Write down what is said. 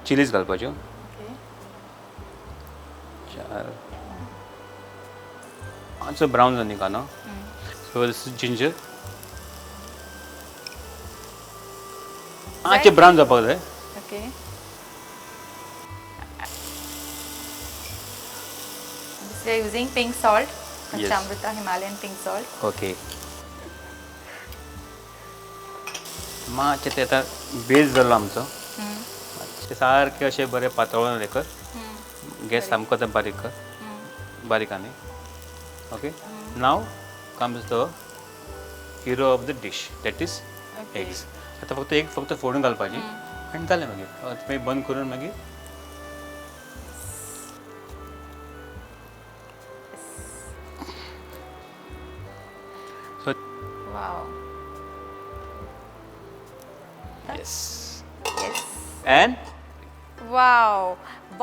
chillies घालपाच्यो okay 4 मातसो brown जालो न्ही कांदो सो दिस इज जिंजर मातशें ब्रावन जावपाक जाय okay we are using pink salt पंचामृता हिमालयन पिंक सॉल्ट ओके मातशें तें आतां बेज जालो आमचो मातशें सारकें अशें बरें पातळून हें कर गॅस सामको आतां बारीक कर बारीक आनी okay now comes the hero of the dish that is eggs आतां फक्त एक फक्त फोडून घालपाची आनी जालें मागीर बंद करून मागीर so wow yes yes end wow